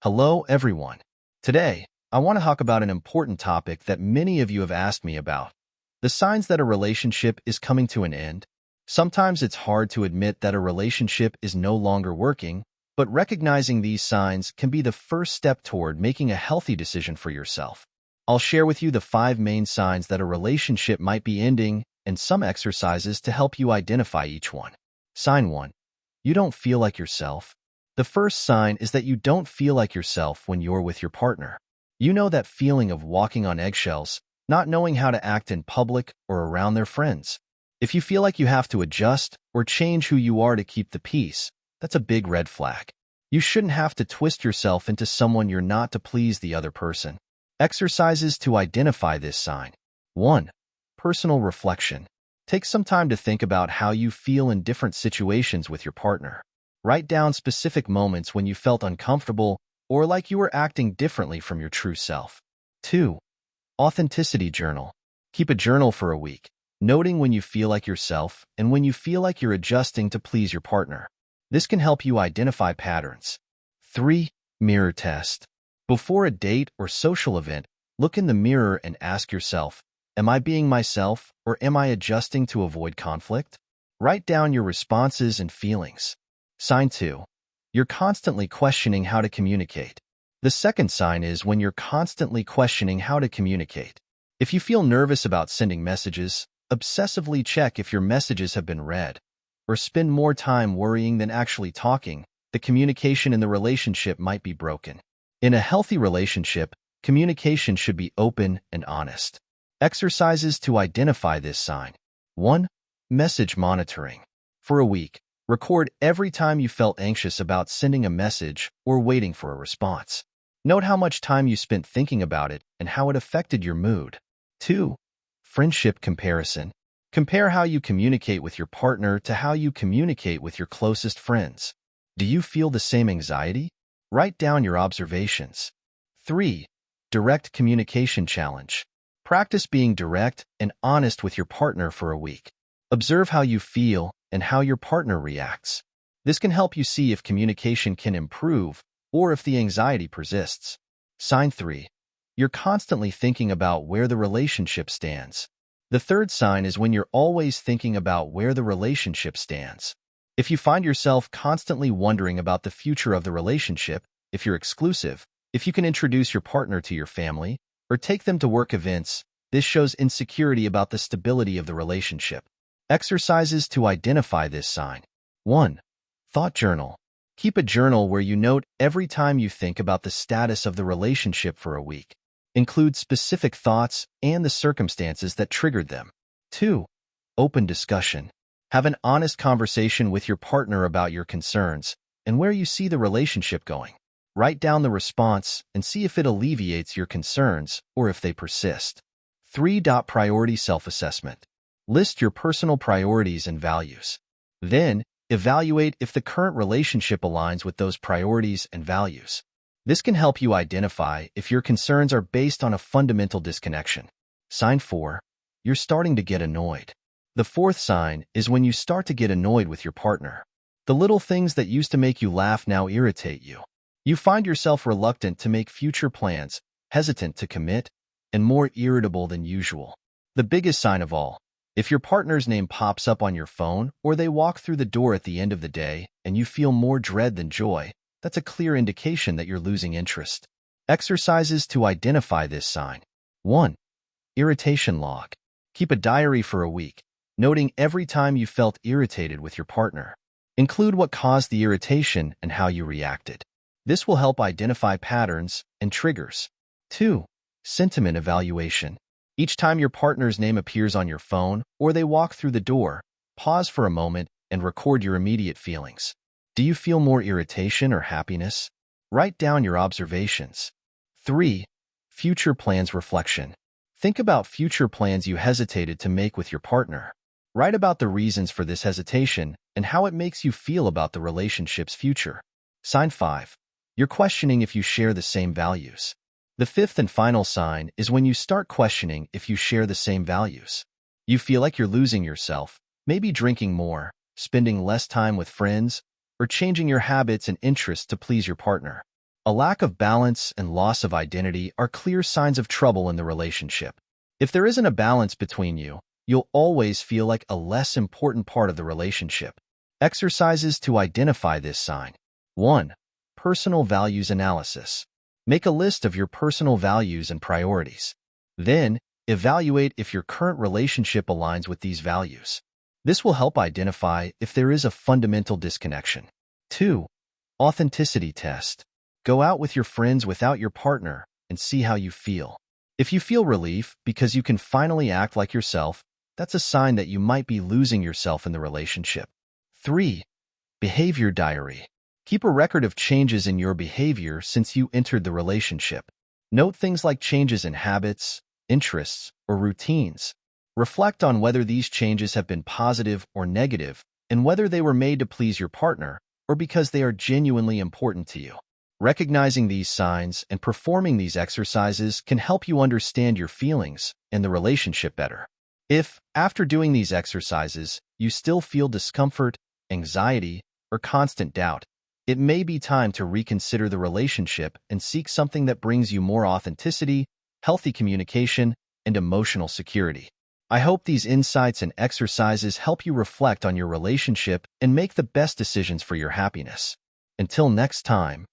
Hello, everyone. Today, I want to talk about an important topic that many of you have asked me about. The signs that a relationship is coming to an end. Sometimes it's hard to admit that a relationship is no longer working, but recognizing these signs can be the first step toward making a healthy decision for yourself. I'll share with you the 5 main signs that a relationship might be ending and some exercises to help you identify each one. Sign 1. You don't feel like yourself. The first sign is that you don't feel like yourself when you're with your partner. You know that feeling of walking on eggshells, not knowing how to act in public or around their friends. If you feel like you have to adjust or change who you are to keep the peace, that's a big red flag. You shouldn't have to twist yourself into someone you're not to please the other person. Exercises to identify this sign. 1. Personal reflection. Take some time to think about how you feel in different situations with your partner. Write down specific moments when you felt uncomfortable or like you were acting differently from your true self. 2. Authenticity journal. Keep a journal for a week, noting when you feel like yourself and when you feel like you're adjusting to please your partner. This can help you identify patterns. 3. Mirror test. Before a date or social event, look in the mirror and ask yourself, am I being myself or am I adjusting to avoid conflict? Write down your responses and feelings. Sign 2. You're constantly questioning how to communicate. The second sign is when you're constantly questioning how to communicate. If you feel nervous about sending messages, obsessively check if your messages have been read, or spend more time worrying than actually talking, the communication in the relationship might be broken. In a healthy relationship, communication should be open and honest. Exercises to identify this sign. 1. Message monitoring. For a week, record every time you felt anxious about sending a message or waiting for a response. Note how much time you spent thinking about it and how it affected your mood. 2. Friendship comparison. Compare how you communicate with your partner to how you communicate with your closest friends. Do you feel the same anxiety? Write down your observations. 3. Direct communication challenge. Practice being direct and honest with your partner for a week. Observe how you feel and how your partner reacts. This can help you see if communication can improve or if the anxiety persists. Sign 3. You're constantly thinking about where the relationship stands. The third sign is when you're always thinking about where the relationship stands. If you find yourself constantly wondering about the future of the relationship, if you're exclusive, if you can introduce your partner to your family, or take them to work events, this shows insecurity about the stability of the relationship. Exercises to identify this sign. 1. Thought journal. Keep a journal where you note every time you think about the status of the relationship for a week. Include specific thoughts and the circumstances that triggered them. 2. Open discussion. Have an honest conversation with your partner about your concerns and where you see the relationship going. Write down the response and see if it alleviates your concerns or if they persist. 3. Priority self-assessment. List your personal priorities and values. Then, evaluate if the current relationship aligns with those priorities and values. This can help you identify if your concerns are based on a fundamental disconnection. Sign 4. You're starting to get annoyed. The fourth sign is when you start to get annoyed with your partner. The little things that used to make you laugh now irritate you. You find yourself reluctant to make future plans, hesitant to commit, and more irritable than usual. The biggest sign of all, if your partner's name pops up on your phone or they walk through the door at the end of the day and you feel more dread than joy, that's a clear indication that you're losing interest. Exercises to identify this sign. 1. Irritation log. Keep a diary for a week, noting every time you felt irritated with your partner. Include what caused the irritation and how you reacted. This will help identify patterns and triggers. 2. Sentiment evaluation. Each time your partner's name appears on your phone or they walk through the door, pause for a moment and record your immediate feelings. Do you feel more irritation or happiness? Write down your observations. 3. Future plans reflection. Think about future plans you hesitated to make with your partner. Write about the reasons for this hesitation and how it makes you feel about the relationship's future. Sign 5. You're questioning if you share the same values. The fifth and final sign is when you start questioning if you share the same values. You feel like you're losing yourself, maybe drinking more, spending less time with friends, or changing your habits and interests to please your partner. A lack of balance and loss of identity are clear signs of trouble in the relationship. If there isn't a balance between you, you'll always feel like a less important part of the relationship. Exercises to identify this sign. 1. Personal values analysis. Make a list of your personal values and priorities. Then, evaluate if your current relationship aligns with these values. This will help identify if there is a fundamental disconnection. 2. Authenticity test. Go out with your friends without your partner and see how you feel. If you feel relief because you can finally act like yourself, that's a sign that you might be losing yourself in the relationship. 3. Behavior diary. Keep a record of changes in your behavior since you entered the relationship. Note things like changes in habits, interests, or routines. Reflect on whether these changes have been positive or negative, and whether they were made to please your partner or because they are genuinely important to you. Recognizing these signs and performing these exercises can help you understand your feelings and the relationship better. If, after doing these exercises, you still feel discomfort, anxiety, or constant doubt, it may be time to reconsider the relationship and seek something that brings you more authenticity, healthy communication, and emotional security. I hope these insights and exercises help you reflect on your relationship and make the best decisions for your happiness. Until next time.